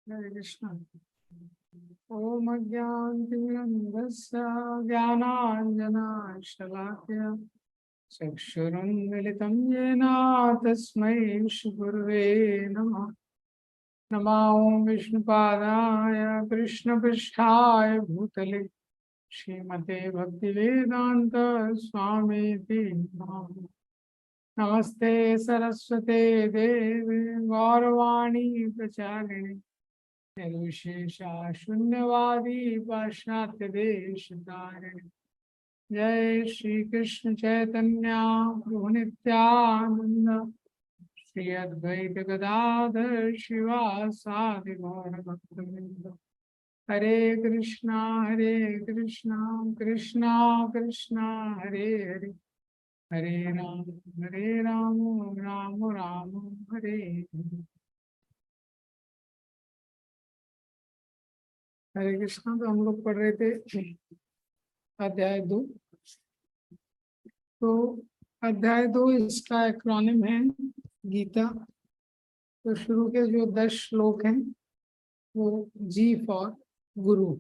हरे कृष्ण। ओम अज्ञानतिमिरन्धस्य ज्ञानाञ्जनशलाकया चक्षुरुन्मिलितं येन तस्मै श्रीगुरुवे नमः। नमो विष्णुपादाय कृष्णपृष्ठाय भूतले श्रीमते भक्तिवेदांत स्वामीति नाम। नमस्ते सरस्वते देवे गौरवाणी प्रचारिणे निर्विशेषा शून्यवादी पाश्चात्य देश तारिणे। जय श्री कृष्ण चैतन्य प्रभु नित्यानंद श्री अद्वैत गदाधर शिवासादि गौर भक्तवृंद। हरे कृष्णा कृष्णा कृष्णा हरे हरे, हरे राम राम राम हरे हरे। हरे कृष्णा। तो हम लोग पढ़ रहे थे अध्याय 2। तो अध्याय 2 इसका एक्रोनिम है गीता। तो शुरू के जो 10 श्लोक हैं वो जी फॉर गुरु,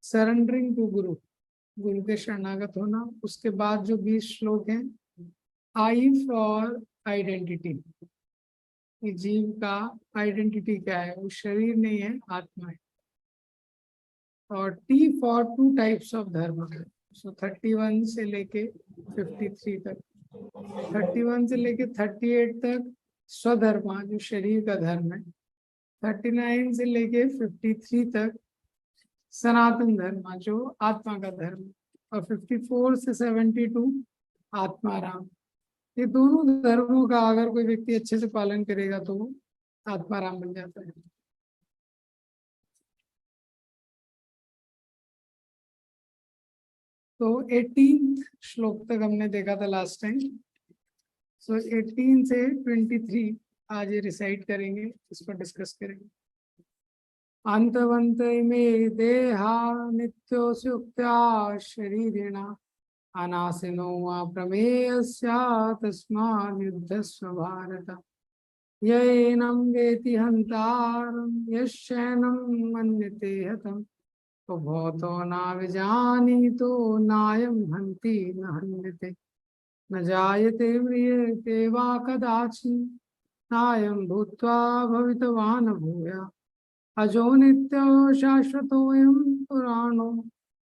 सरेंडरिंग टू गुरु, गुरु के शरणागत होना। उसके बाद जो 20 श्लोक हैं आई फॉर आइडेंटिटी, जीव का आइडेंटिटी क्या है, वो शरीर नहीं है, आत्मा है। और टी फॉर 2 टाइप्स ऑफ धर्म। सो 31 से लेके 53 तक, 31 से लेके 38 तक स्वधर्म जो शरीर का धर्म है, 39 से लेके 53 तक सनातन धर्म जो आत्मा का धर्म, और 54 से 72 आत्माराम। ये दोनों धर्मों का अगर कोई व्यक्ति अच्छे से पालन करेगा तो वो आत्माराम बन जाता है। तो 18 श्लोक तक हमने देखा था लास्ट टाइम। सो 18 से 23 आज ये रिसाइट करेंगे, इसको डिस्कस करेंगे। अंतवंत में देहा नित्योऽस्युक्त्या शरीरेण अनासिनो वा प्रमेयस्या तस्माद् युद्धस्व भारत। यैनं वेति हन्तारं यश्चैनं मन्यते हतम् भवतो नाभिजानीतो नायं हन्ति न हन्यते। न जायते म्रियते वा कदाचित् नायं भूत्वा भवितवान् भूया। अजो नित्यो शाश्वतोऽयं पुराणो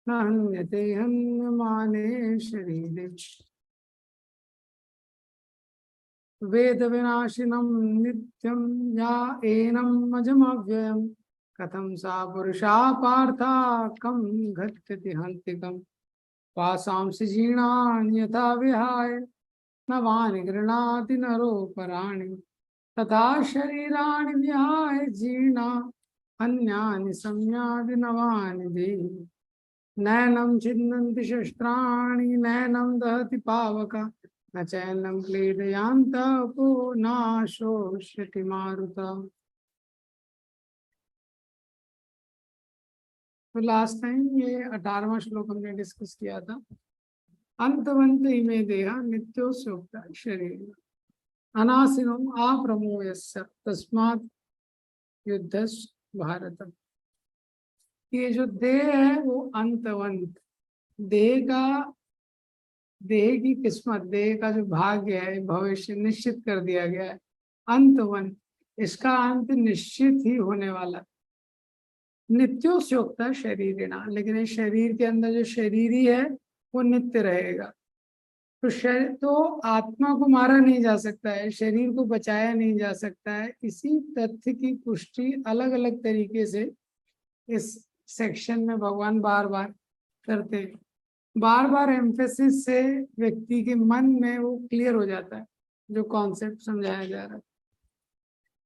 न हन्यते हन्यमाने शरीरे। वेद विनाशिनं नित्यं या एनम् अजमव्ययम् कथं सा पुरुषा पार्था कं घट्यति हन्तिकम्। वासांसि जीर्णानि यथा विहाय नवानि गृह्णाति नरोपराणि तथा शरीराणि विहाय जीर्णा अन्यानि संयाति नवानि देहि। नैनं छिन्दन्ति शस्त्राणि नैनं दहति पावका न चैनं क्लेदयान्तपो नाशोष्यति मारुता। तो लास्ट टाइम ये 18वां श्लोक हमने डिस्कस किया था। अंतवंत इमे देहा नित्योऽस्योक्ता शरीर अनासिनो अप्रमोयस्य तस्मात् युद्धस्य भारत। ये जो देह है वो अंतवंत, देह की किस्मत, देह का जो भाग्य है, भविष्य निश्चित कर दिया गया है। अंतवंत, इसका अंत निश्चित ही होने वाला। नित्योऽस्योक्ता शरीरिणा, लेकिन इस शरीर के अंदर जो शरीरी है वो नित्य रहेगा। तो शरीर तो आत्मा को मारा नहीं जा सकता है, शरीर को बचाया नहीं जा सकता है। इसी तथ्य की पुष्टि अलग अलग तरीके से इस सेक्शन में भगवान बार बार करते हैं। बार बार एम्फेसिस से व्यक्ति के मन में वो क्लियर हो जाता है जो कॉन्सेप्ट समझाया जा रहा है।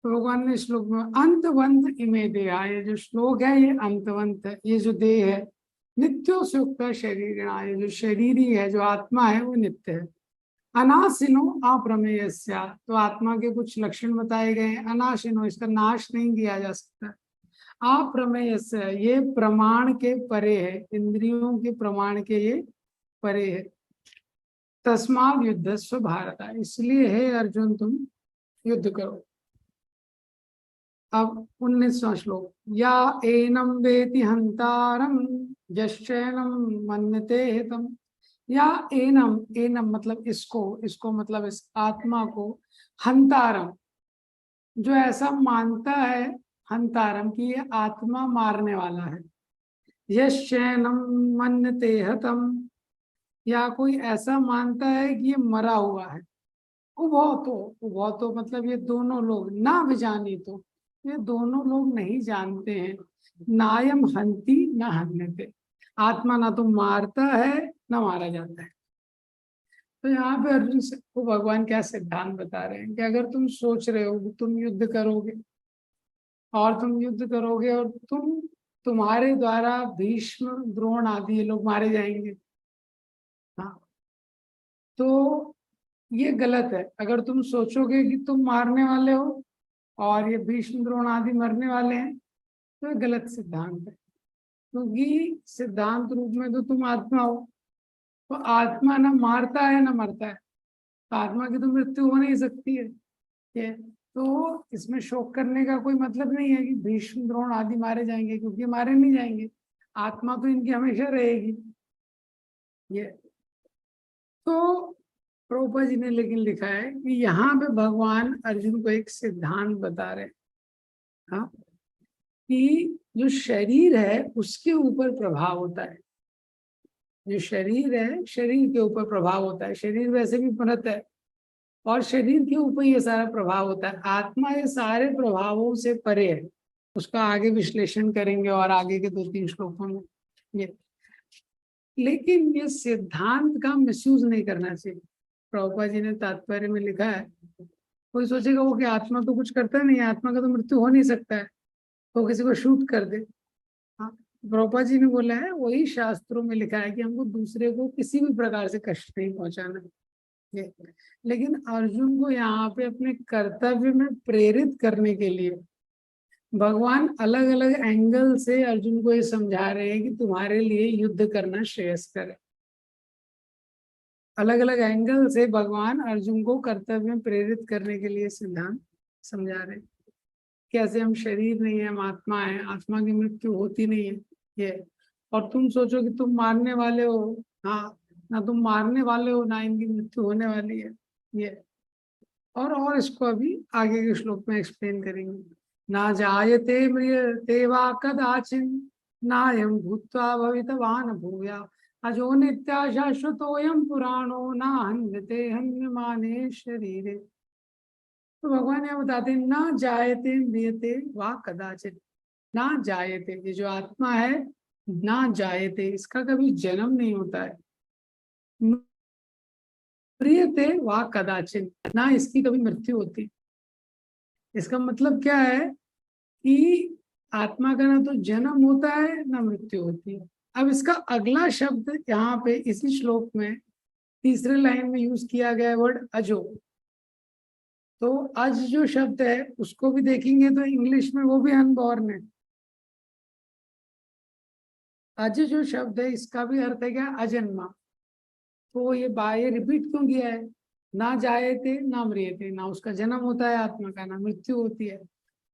तो भगवान ने श्लोक में अंतवंत इमे देहा, ये जो श्लोक है ये अंतवंत है। ये जो देह है नित्योऽस्योक्ता शरीर, ये जो शरीरी है, जो आत्मा है वो नित्य है। अनाशिनो अप्रमेयस्या, तो आत्मा के कुछ लक्षण बताए गए हैं। अनाशिनो, इसका नाश नहीं किया जा सकता। अप्रमेयस्य, ये प्रमाण के परे है, इंद्रियों के प्रमाण के ये परे है। तस्माद् युद्धस्व भारत, इसलिए हे अर्जुन तुम युद्ध करो। अब 19वां श्लोक, या एनम वेति हंतारम यश्चैनम मन्यते हितम। या एनम, एनम मतलब इसको, इसको मतलब इस आत्मा को, हंतारम जो ऐसा मानता है, हंतारम की ये आत्मा मारने वाला है, यश्चैनम मन्यते हतम या कोई ऐसा मानता है कि ये मरा हुआ है। उभौतो, उभौतो मतलब ये दोनों लोग, ना विजानी तो ये दोनों लोग नहीं जानते हैं, नायम हंति ना हन्यते, आत्मा ना तो मारता है ना मारा जाता है। तो यहाँ पे अर्जुन से को भगवान क्या सिद्धांत बता रहे हैं कि अगर तुम सोच रहे हो कि तुम युद्ध करोगे और तुम युद्ध करोगे और तुम्हारे द्वारा भीष्म द्रोण आदि ये लोग मारे जाएंगे, हाँ, तो ये गलत है। अगर तुम सोचोगे कि तुम मारने वाले हो और ये भीष्म द्रोण आदि मरने वाले हैं, तो ये गलत सिद्धांत है, क्योंकि सिद्धांत रूप में तो तुम आत्मा हो, तो आत्मा ना मारता है ना मरता है, तो आत्मा की तो मृत्यु हो नहीं सकती है। ये तो इसमें शोक करने का कोई मतलब नहीं है कि भीष्म द्रोण आदि मारे जाएंगे, क्योंकि मारे नहीं जाएंगे, आत्मा तो इनकी हमेशा रहेगी। ये तो प्रभुपाद जी ने लेकिन लिखा है कि यहाँ पे भगवान अर्जुन को एक सिद्धांत बता रहे हैं, हाँ, कि जो शरीर है उसके ऊपर प्रभाव होता है, जो शरीर है शरीर के ऊपर प्रभाव होता है, शरीर वैसे भी मृत है और शरीर के ऊपर ये सारा प्रभाव होता है, आत्मा ये सारे प्रभावों से परे है। उसका आगे विश्लेषण करेंगे और आगे के 2-3 श्लोकों में ये, लेकिन ये सिद्धांत का मिसयूज नहीं करना चाहिए। प्रभुपाद जी ने तात्पर्य में लिखा है, कोई सोचेगा वो कि आत्मा तो कुछ करता नहीं है, आत्मा का तो मृत्यु हो नहीं सकता है, तो किसी को शूट कर दे। हाँ, प्रभुपाद जी ने बोला है वही शास्त्रों में लिखा है कि हमको दूसरे को किसी भी प्रकार से कष्ट नहीं पहुंचाना है। लेकिन अर्जुन को यहाँ पे अपने कर्तव्य में प्रेरित करने के लिए भगवान अलग अलग एंगल से अर्जुन को ये समझा रहे हैं कि तुम्हारे लिए युद्ध करना श्रेयस्कर है। अलग अलग एंगल से भगवान अर्जुन को कर्तव्य में प्रेरित करने के लिए सिद्धांत समझा रहे हैं। कैसे हम शरीर नहीं है, हम आत्मा है, आत्मा की मृत्यु होती नहीं है ये, और तुम सोचो कि तुम मारने वाले हो, हाँ, ना तुम मारने वाले हो ना इनकी मृत्यु होने वाली है ये। और इसको अभी आगे के श्लोक में एक्सप्लेन करेंगे। ना जायते म्रियते वा कदाचिन नायं भूत्वा भवितवान भूया अजो नित्या शाश्वतोऽयं पुराणो ना हन्यते हन्यमाने शरीरे। तो भगवान यहाँ बताते हैं ना जायते म्रियते वा कदाचिन, ना जायते, ये जो आत्मा है ना जायते, इसका कभी जन्म नहीं होता है, म्रियते वा कदाचिन, ना इसकी कभी मृत्यु होती। इसका मतलब क्या है कि आत्मा का ना तो जन्म होता है ना मृत्यु होती है। अब इसका अगला शब्द यहाँ पे इसी श्लोक में तीसरे लाइन में यूज किया गया है वर्ड अजो। तो अज जो शब्द है उसको भी देखेंगे तो इंग्लिश में वो भी अनबॉर्न है। अज जो शब्द है इसका भी अर्थ है क्या, अजन्मा। तो ये बाय रिपीट क्यों किया है, ना जायते ना मृत्यते, ना उसका जन्म होता है आत्मा का, ना मृत्यु होती है।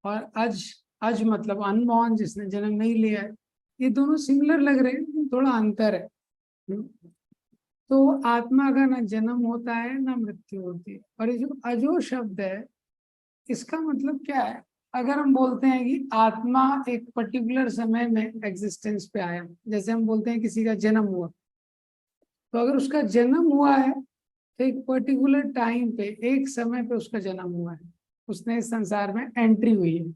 और अज, अज मतलब अनबॉर्न, जिसने जन्म नहीं लिया है। ये दोनों सिमिलर लग रहे हैं, थोड़ा अंतर है। तो आत्मा का ना जन्म होता है ना मृत्यु होती है। और ये जो अजो शब्द है इसका मतलब क्या है, अगर हम बोलते हैं कि आत्मा एक पर्टिकुलर समय में एग्जिस्टेंस पे आया, जैसे हम बोलते हैं किसी का जन्म हुआ, तो अगर उसका जन्म हुआ है तो एक पर्टिकुलर टाइम पे, एक समय पे उसका जन्म हुआ है, उसने इस संसार में एंट्री हुई है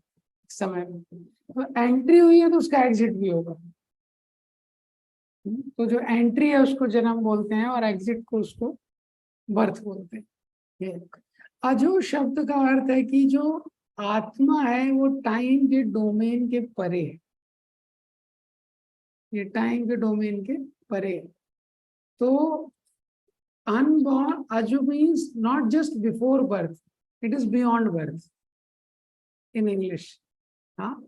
समय में, तो एंट्री हुई है तो उसका एग्जिट भी होगा। तो जो एंट्री है उसको जन्म बोलते हैं और एग्जिट को उसको बर्थ बोलते हैं। अजो शब्द का अर्थ है कि जो आत्मा है वो टाइम के डोमेन के परे है, ये टाइम के डोमेन के परे है। तो अनबॉर्न, अजो means not just before birth, it is beyond birth in English. हाँ,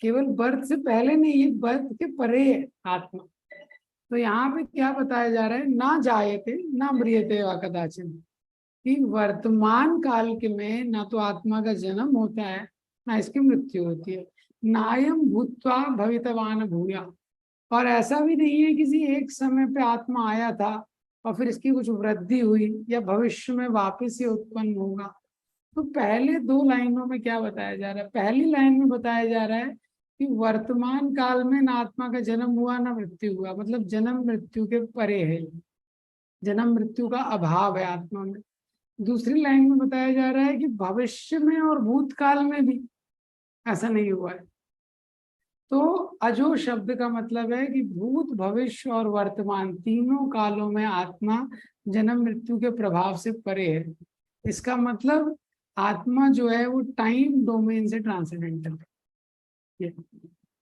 केवल बर्थ से पहले नहीं, ये बर्थ के परे है आत्मा। तो यहाँ पे क्या बताया जा रहा है, ना जायते ना म्रियते वा कदाचिन, कि वर्तमान काल के में ना तो आत्मा का जन्म होता है ना इसकी मृत्यु होती है। नायम भूत्वा भवितवान भूया, और ऐसा भी नहीं है किसी एक समय पे आत्मा आया था और फिर इसकी कुछ वृद्धि हुई या भविष्य में वापस ये उत्पन्न होगा। तो पहले दो लाइनों में क्या बताया जा रहा है? पहली लाइन में बताया जा रहा है कि वर्तमान काल में ना आत्मा का जन्म हुआ ना मृत्यु हुआ, मतलब जन्म मृत्यु के परे है, जन्म मृत्यु का अभाव है आत्मा में। दूसरी लाइन में बताया जा रहा है कि भविष्य में और भूतकाल में भी ऐसा नहीं हुआ है। तो अजो शब्द का मतलब है कि भूत भविष्य और वर्तमान तीनों कालों में आत्मा जन्म मृत्यु के प्रभाव से परे है। इसका मतलब आत्मा जो है वो टाइम डोमेन से ट्रांसेंडेंटल है।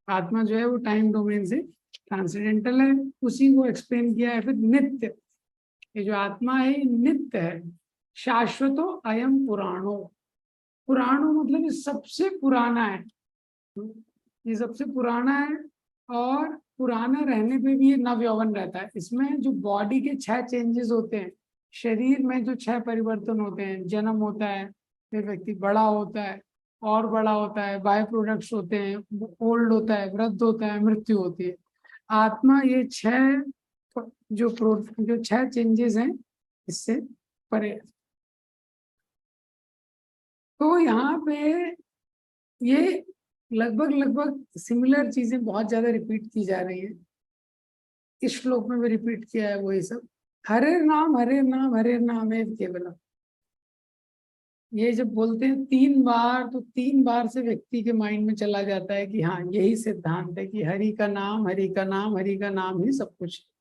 आत्मा जो है वो टाइम डोमेन से ट्रांसेंडेंटल है। उसी को एक्सप्लेन किया है फिर नित्य। ये जो आत्मा है ये नित्य है। शाश्वतो अयम पुराणो, पुराणो मतलब ये सबसे पुराना है, ये सबसे पुराना है। और पुराना रहने पे भी ये नवयौवन रहता है। इसमें जो बॉडी के 6 चेंजेस होते हैं, शरीर में जो 6 परिवर्तन होते हैं, जन्म होता है, फिर व्यक्ति बड़ा होता है और बड़ा होता है, बाय प्रोडक्ट्स होते हैं, ओल्ड होता है, वृद्ध होता है, मृत्यु होती है। आत्मा ये 6 जो 6 चेंजेस हैं इससे परे है। तो यहाँ पे ये लगभग लगभग सिमिलर चीजें बहुत ज्यादा रिपीट की जा रही है। इस श्लोक में भी रिपीट किया है वही सब। हरे नाम हरे नाम हरे नाम है केवलम। ये जब बोलते हैं 3 बार, तो 3 बार से व्यक्ति के माइंड में चला जाता है कि हाँ यही सिद्धांत है कि हरि का नाम हरि का नाम हरि का नाम ही सब कुछ है।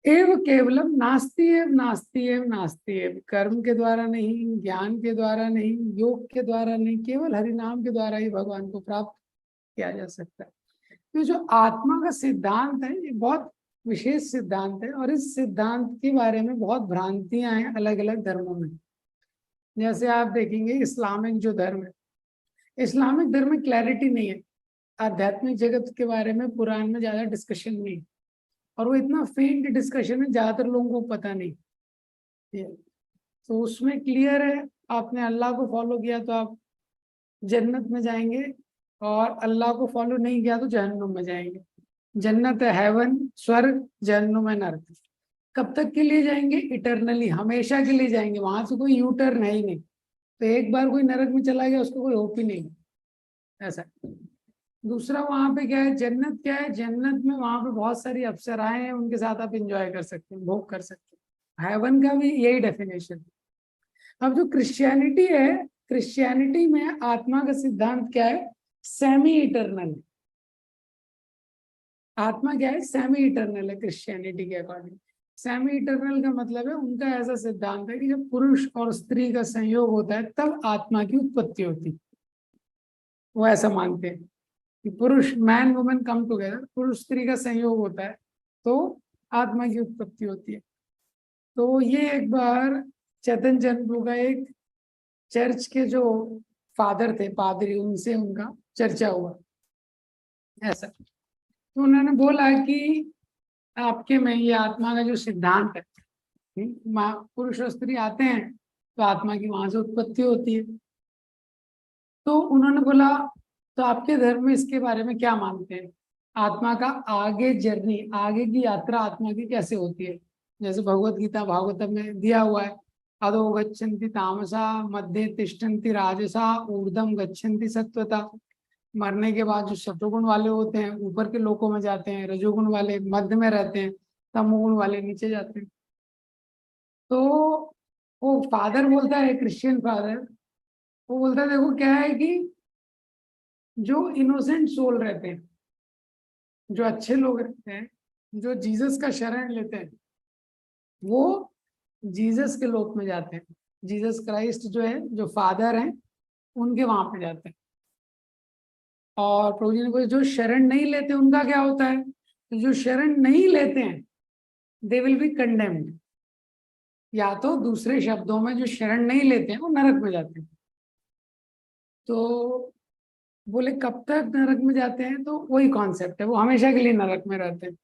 एव केवलम नास्ति एव नास्ति एव नास्ति एव, कर्म के द्वारा नहीं, ज्ञान के द्वारा नहीं, योग के द्वारा नहीं, केवल हरि नाम के द्वारा ही भगवान को प्राप्त किया जा सकता है। तो जो आत्मा का सिद्धांत है ये बहुत विशेष सिद्धांत है, और इस सिद्धांत के बारे में बहुत भ्रांतियां हैं अलग अलग धर्मों में। जैसे आप देखेंगे इस्लामिक जो धर्म है, इस्लामिक धर्म में क्लैरिटी नहीं है। आध्यात्मिक जगत के बारे में कुरान में ज्यादा डिस्कशन नहीं है, और वो इतना फेंट डिस्कशन है ज्यादातर लोगों को पता नहीं है। तो उसमें क्लियर है, आपने अल्लाह को फॉलो किया तो आप जन्नत में जाएंगे, और अल्लाह को फॉलो नहीं किया तो जहन्नुम में जाएंगे। जन्नत है हेवन, स्वर्ग, जहन्नुम है नरक। कब तक के लिए जाएंगे? इटरनली, हमेशा के लिए जाएंगे। वहां से कोई यू टर्न है ही नहीं। तो एक बार कोई नरक में चला गया उसको कोई होप ही नहीं, ऐसा। दूसरा वहां पे क्या है, जन्नत क्या है? जन्नत में वहां पे बहुत सारी अप्सराएं हैं, उनके साथ आप इंजॉय कर सकते हैं, भोग कर सकते हैं। हेवन का भी यही डेफिनेशन। अब जो क्रिश्चियनिटी है, क्रिश्चियनिटी में आत्मा का सिद्धांत क्या है? Semi eternal. आत्मा क्या है? सेमी इटरनल है क्रिश्चियनिटी के अकॉर्डिंग। सेमी इटरनल का मतलब है, उनका ऐसा सिद्धांत है कि जब पुरुष और स्त्री का संयोग होता है तब आत्मा की उत्पत्ति होती है। वो ऐसा मानते हैं कि पुरुष, मैन वुमेन कम टुगेदर, पुरुष स्त्री का संयोग होता है तो आत्मा की उत्पत्ति होती है। तो ये एक बार चैतन्य चंद्र का एक चर्च के जो फादर थे, पादरी, उनसे उनका चर्चा हुआ ऐसा। तो उन्होंने बोला कि आपके में ये आत्मा का जो सिद्धांत है, पुरुष और स्त्री आते हैं तो आत्मा की वहां से उत्पत्ति होती है। तो उन्होंने बोला तो आपके धर्म में इसके बारे में क्या मानते हैं? आत्मा का आगे जर्नी, आगे की यात्रा आत्मा की कैसे होती है? जैसे भगवत गीता भागवतम में दिया हुआ है, अधो गच्छन्ति तामसा मध्य तिष्ठन्ति राजसा ऊर्ध्वम गच्छन्ति सत्वता। मरने के बाद जो सत्वगुण वाले होते हैं ऊपर के लोकों में जाते हैं, रजोगुण वाले मध्य में रहते हैं, तमोगुण वाले नीचे जाते हैं। तो वो फादर बोलता है, क्रिश्चियन फादर, वो बोलता है देखो क्या है कि जो इनोसेंट सोल रहते हैं, जो अच्छे लोग रहते हैं, जो जीसस का शरण लेते हैं, वो जीसस के लोक में जाते हैं। जीसस क्राइस्ट जो है, जो फादर हैं, उनके वहां पे जाते हैं। और प्रभु जी ने बोला जो शरण नहीं लेते उनका क्या होता है? तो जो शरण नहीं लेते हैं दे विल बी कंडेम्ड। या तो दूसरे शब्दों में जो शरण नहीं लेते हैं वो नरक में जाते हैं। तो बोले कब तक नरक में जाते हैं? तो वही कॉन्सेप्ट है, वो हमेशा के लिए नरक में रहते हैं।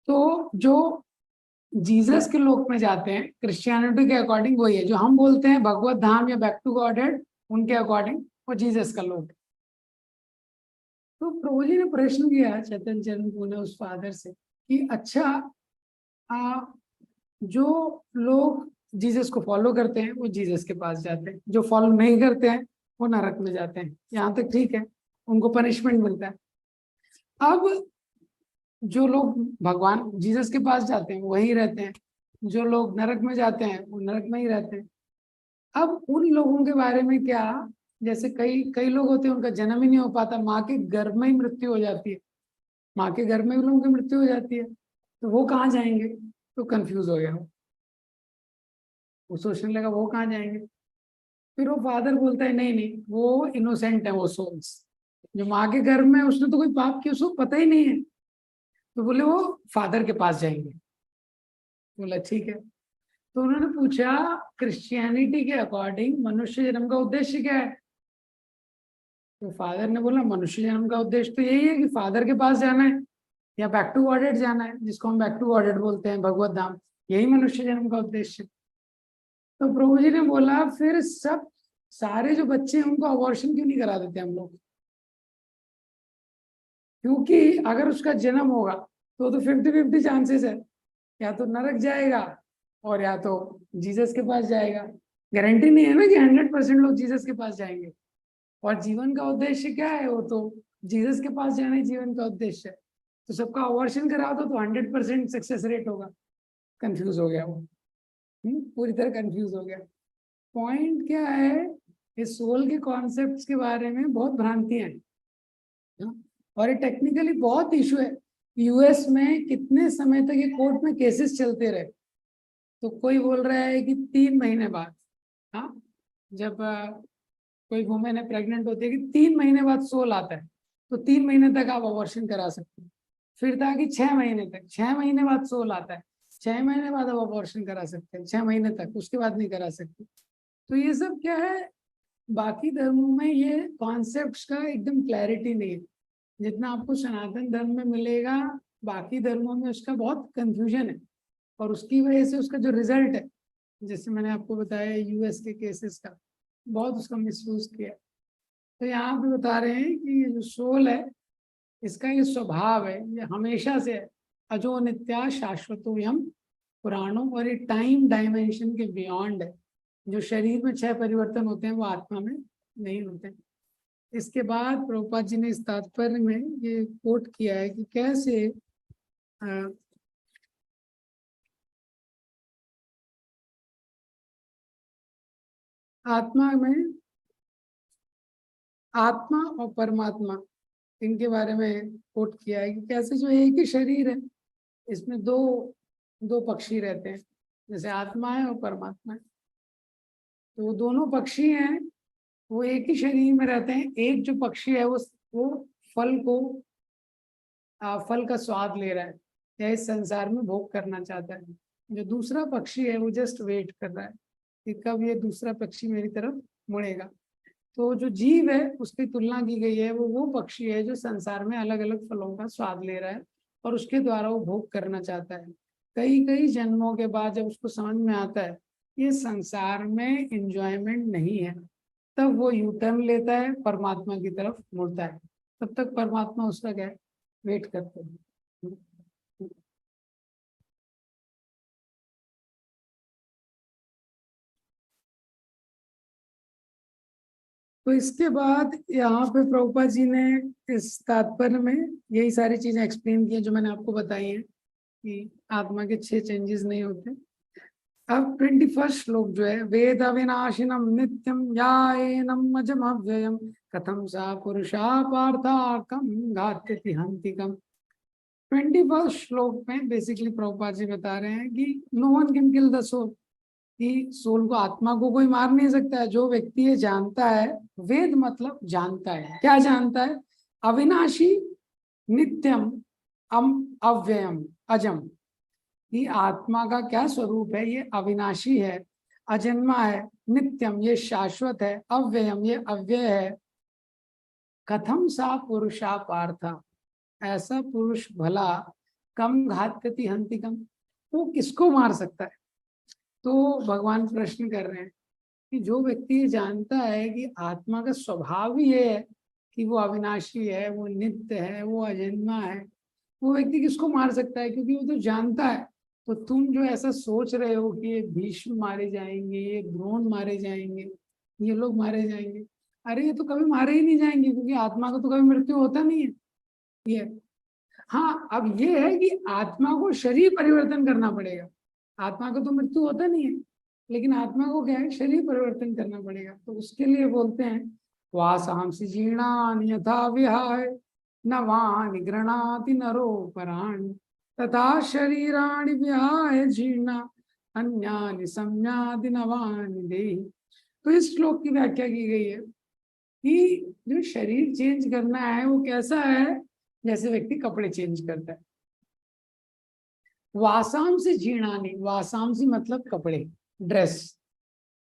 तो जो जीसस के लोक में जाते हैं, क्रिश्चियनिटी के अकॉर्डिंग वही है जो हम बोलते हैं भगवत धाम या बैक टू गॉडहेड, उनके अकॉर्डिंग वो जीसस का लोक है। तो प्रभु जी ने प्रश्न किया चैतन्य चरण ने उस फादर से कि अच्छा, आ, जो लोग जीसस को फॉलो करते हैं वो जीसस के पास जाते हैं, जो फॉलो नहीं करते हैं वो नरक में जाते हैं, यहाँ तक ठीक है, उनको पनिशमेंट मिलता है। अब जो लोग भगवान जीसस के पास जाते हैं वो वहीं रहते हैं, जो लोग नरक में जाते हैं वो नरक में ही रहते हैं। अब उन लोगों के बारे में क्या, जैसे कई कई लोग होते हैं उनका जन्म ही नहीं हो पाता, माँ के गर्भ में ही मृत्यु हो जाती है, माँ के गर्भ में भी लोगों की मृत्यु हो जाती है, तो वो कहाँ जाएंगे? तो कंफ्यूज हो गया वो सोचने लगा वो कहाँ जाएंगे। फिर वो फादर बोलता है नहीं नहीं, वो इनोसेंट है, वो सोल्स जो माँ के गर्भ में, उसने तो कोई पाप किया उसको पता ही नहीं है, तो बोले वो फादर के पास जाएंगे। बोला ठीक है। तो उन्होंने पूछा क्रिश्चियनिटी के अकॉर्डिंग मनुष्य जन्म का उद्देश्य क्या है? तो फादर ने बोला मनुष्य जन्म का उद्देश्य तो यही है कि फादर के पास जाना है या बैक टू गॉडहेड जाना है, जिसको हम बैक टू गॉडहेड बोलते हैं, भगवत धाम, यही मनुष्य जन्म का उद्देश्य। तो प्रभु जी ने बोला फिर सब सारे जो बच्चे हैं उनको अबॉर्शन क्यों नहीं करा देते हम लोग? क्योंकि अगर उसका जन्म होगा तो 50-50 चांसेस है, या तो नरक जाएगा और या तो जीसस के पास जाएगा। गारंटी नहीं है ना कि 100% लोग जीसस के पास जाएंगे। और जीवन का उद्देश्य क्या है? वो तो जीसस के पास जाना ही जीवन का उद्देश्य है। तो सबका अबॉर्शन करा दो तो 100% सक्सेस रेट होगा। कंफ्यूज हो गया वो, पूरी तरह कंफ्यूज हो गया। पॉइंट क्या है, इस सोल के कॉन्सेप्ट्स के बारे में बहुत भ्रांतियां हैं, और ये टेक्निकली बहुत इशू है। यूएस में कितने समय तक ये कोर्ट में केसेस चलते रहे। तो कोई बोल रहा है कि 3 महीने बाद, हाँ, जब कोई वुमेन है प्रेग्नेंट होती है कि 3 महीने बाद सोल आता है, तो 3 महीने तक आप अबॉर्शन करा सकते हैं। फिर था कि 6 महीने तक, 6 महीने बाद सोल आता है, 6 महीने बाद आप अबॉर्शन करा सकते हैं, 6 महीने तक, उसके बाद नहीं करा सकते। तो ये सब क्या है, बाकी धर्मों में ये कॉन्सेप्ट्स का एकदम क्लैरिटी नहीं है जितना आपको सनातन धर्म में मिलेगा। बाकी धर्मों में उसका बहुत कंफ्यूजन है, और उसकी वजह से उसका जो रिजल्ट है, जैसे मैंने आपको बताया यूएस के केसेस का, बहुत उसका मिसयूज किया। तो यहाँ पे बता रहे हैं कि ये जो सोल है, इसका ये स्वभाव है, ये हमेशा से है, अजो नित्या शाश्वतोयम पुराणों, और ये टाइम डायमेंशन के बियॉन्ड है। जो शरीर में 6 परिवर्तन होते हैं वो आत्मा में नहीं होते। इसके बाद प्रभुपाद जी ने इस तात्पर्य में ये कोट किया है कि कैसे आत्मा में, आत्मा और परमात्मा, इनके बारे में कोट किया है कि कैसे जो एक ही शरीर है, इसमें दो दो पक्षी रहते हैं, जैसे आत्मा है और परमात्मा है। तो वो दोनों पक्षी हैं, वो एक ही शरीर में रहते हैं। एक जो पक्षी है वो फल को, फल का स्वाद ले रहा है या इस संसार में भोग करना चाहता है। जो दूसरा पक्षी है वो जस्ट वेट कर रहा है कि कब ये दूसरा पक्षी मेरी तरफ मुड़ेगा। तो जो जीव है उसकी तुलना की गई है, वो पक्षी है जो संसार में अलग अलग फलों का स्वाद ले रहा है और उसके द्वारा वो भोग करना चाहता है। कई कई जन्मों के बाद जब उसको समझ में आता है ये संसार में एंजॉयमेंट नहीं है, तब वो यू टर्न लेता है, परमात्मा की तरफ मुड़ता है। तब तक परमात्मा उसका क्या है, वेट करते हैं। तो इसके बाद यहाँ पे प्रभुपाद जी ने इस तात्पर्य में यही सारी चीजें एक्सप्लेन की जो मैंने आपको बताई हैं कि आत्मा के 6 चेंजेस नहीं होते। अब 21 श्लोक जो है, वेद अविनाशिनम नित्यम याएनम अजम अव्ययम कथम सा पुरुषा पार्था कम घात्यति हंतिकम। 21 श्लोक में बेसिकली प्रभुपाद जी बता रहे हैं कि no one can kill the soul, कि सोल को, आत्मा को कोई मार नहीं सकता है। जो व्यक्ति ये जानता है, वेद मतलब जानता है, क्या जानता है? अविनाशी, नित्यम, अव्ययम, अजम। ये आत्मा का क्या स्वरूप है? ये अविनाशी है, अजन्मा है, नित्यम ये शाश्वत है, अव्ययम ये अव्यय है। कथम सा पुरुषा पार्था, ऐसा पुरुष भला, कम घात्यति हंति कम, वो किसको मार सकता है? तो भगवान प्रश्न कर रहे हैं कि जो व्यक्ति जानता है कि आत्मा का स्वभाव ही ये है कि वो अविनाशी है, वो नित्य है, वो अजन्मा है, वो व्यक्ति किसको मार सकता है? क्योंकि वो तो जानता है। तो तुम जो ऐसा सोच रहे हो कि ये भीष्म मारे जाएंगे, ये द्रोण मारे जाएंगे, ये लोग मारे जाएंगे, अरे ये तो कभी मारे ही नहीं जाएंगे, क्योंकि आत्मा को तो कभी मृत्यु होता नहीं है। ये हाँ, अब ये है कि आत्मा को शरीर परिवर्तन करना पड़ेगा। आत्मा को तो मृत्यु होता नहीं है, लेकिन आत्मा को क्या है, शरीर परिवर्तन करना पड़ेगा। तो उसके लिए बोलते हैं वासांसि जीर्णानि यथा विहाय नवानि गृह्णाति नरो पराणि तथा शरीराणि विहाय जीर्णा अन्यानि संयाति नवानि देहि। तो इस श्लोक की व्याख्या की गई है कि जो शरीर चेंज करना है वो कैसा है, जैसे व्यक्ति कपड़े चेंज करता है। वासांसि जीर्णानि, वासांसि मतलब कपड़े, ड्रेस,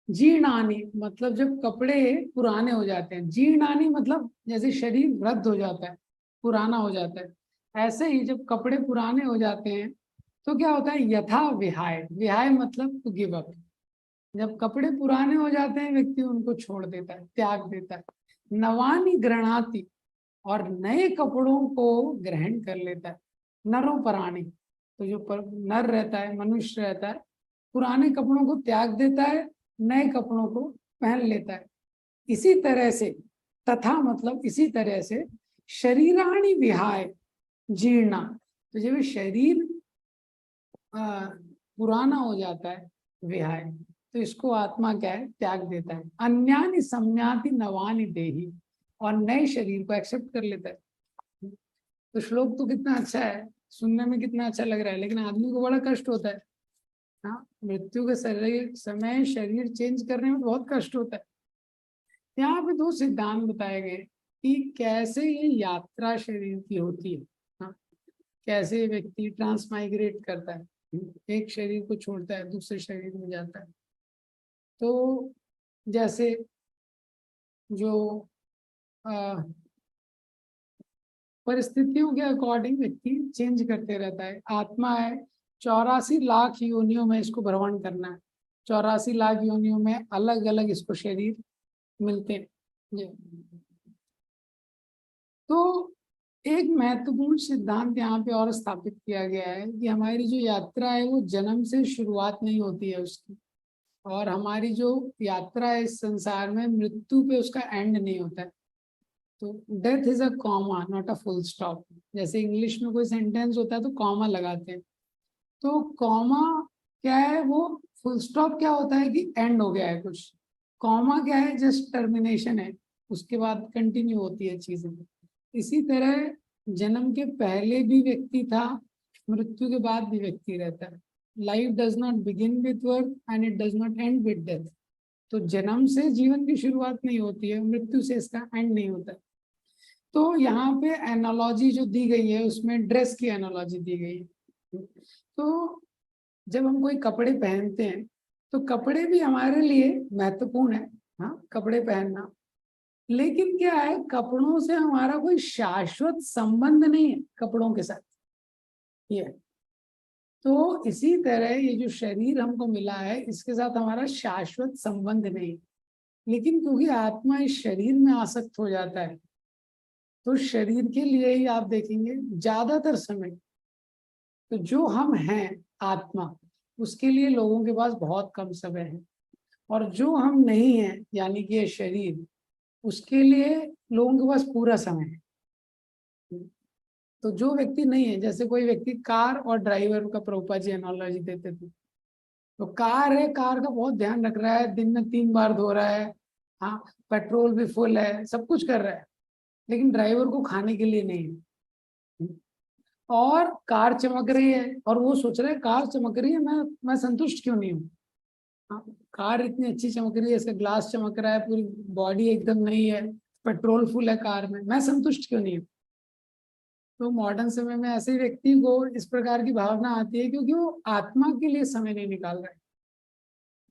जीर्णानि मतलब जब कपड़े पुराने हो जाते हैं, जीर्णानि मतलब जैसे शरीर वृद्ध हो जाता है, पुराना हो जाता है, ऐसे ही जब कपड़े पुराने हो जाते हैं तो क्या होता है, यथा विहाय, विहाय मतलब टू गिव अप। जब कपड़े पुराने हो जाते हैं व्यक्ति उनको छोड़ देता है, त्याग देता है। नवानि गृह्णाति, और नए कपड़ों को ग्रहण कर लेता है। नरो पराणी, तो जो नर रहता है, मनुष्य रहता है, पुराने कपड़ों को त्याग देता है, नए कपड़ों को पहन लेता है। इसी तरह से, तथा मतलब इसी तरह से, शरीराणि विहाय जीर्णा, तो जब शरीर पुराना हो जाता है, विहाय, तो इसको आत्मा क्या है, त्याग देता है। अन्यानि सम्याति नवानि देहि, और नए शरीर को एक्सेप्ट कर लेता है। तो श्लोक तो कितना अच्छा है, सुनने में कितना अच्छा लग रहा है, लेकिन आदमी को बड़ा कष्ट होता है। हाँ, मृत्यु के समय शरीर चेंज करने में बहुत कष्ट होता है। यहाँ पे दो सिद्धांत बताए गए कि कैसे ये यात्रा शरीर की होती है। हाँ, कैसे व्यक्ति ट्रांसमाइग्रेट करता है, एक शरीर को छोड़ता है दूसरे शरीर में जाता है। तो जैसे जो परिस्थितियों के अकॉर्डिंग व्यक्ति चेंज करते रहता है। आत्मा है, 84 लाख योनियों में इसको भ्रमण करना है, 84 लाख योनियों में अलग अलग इसको शरीर मिलते हैं। तो एक महत्वपूर्ण सिद्धांत यहाँ पे और स्थापित किया गया है कि हमारी जो यात्रा है वो जन्म से शुरुआत नहीं होती है उसकी, और हमारी जो यात्रा है इस संसार में मृत्यु पे उसका एंड नहीं होता है। तो death is a comma not a full stop. जैसे इंग्लिश में कोई सेंटेंस होता है तो कॉमा लगाते हैं, तो कॉमा क्या है, वो फुल स्टॉप क्या होता है कि एंड हो गया है कुछ, कॉमा क्या है, जस्ट टर्मिनेशन है, उसके बाद कंटिन्यू होती है चीजें। इसी तरह जन्म के पहले भी व्यक्ति था, मृत्यु के बाद भी व्यक्ति रहता है। Life does not begin with birth and it does not and with death. तो जन्म से जीवन की शुरुआत नहीं होती है, मृत्यु से इसका एंड नहीं होता है। तो यहाँ पे एनालॉजी जो दी गई है उसमें ड्रेस की एनालॉजी दी गई है। तो जब हम कोई कपड़े पहनते हैं तो कपड़े भी हमारे लिए महत्वपूर्ण है, हाँ, कपड़े पहनना। लेकिन क्या है, कपड़ों से हमारा कोई शाश्वत संबंध नहीं है कपड़ों के साथ। ये तो इसी तरह ये जो शरीर हमको मिला है इसके साथ हमारा शाश्वत संबंध नहीं, लेकिन क्योंकि आत्मा इस शरीर में आसक्त हो जाता है तो शरीर के लिए ही आप देखेंगे ज्यादातर समय, तो जो हम हैं आत्मा, उसके लिए लोगों के पास बहुत कम समय है, और जो हम नहीं हैं यानी कि ये शरीर, उसके लिए लोगों के पास पूरा समय है। तो जो व्यक्ति नहीं है, जैसे कोई व्यक्ति, कार और ड्राइवर का प्रभुपाद जी एनालॉजी देते थे, तो कार है, कार का बहुत ध्यान रख रहा है, दिन में 3 बार धो रहा है, हाँ, पेट्रोल भी फुल है, सब कुछ कर रहा है, लेकिन ड्राइवर को खाने के लिए नहीं है। और कार चमक रही है और वो सोच रहा है कार चमक रही है, मैं संतुष्ट क्यों नहीं हूँ। हाँ, कार इतनी अच्छी चमक रही है, इसका ग्लास चमक रहा है, पूरी बॉडी एकदम नई है, पेट्रोल फुल है कार में, मैं संतुष्ट क्यों नहीं हूँ। तो मॉडर्न समय में ऐसे व्यक्ति को इस प्रकार की भावना आती है क्योंकि वो आत्मा के लिए समय नहीं निकाल रहा है।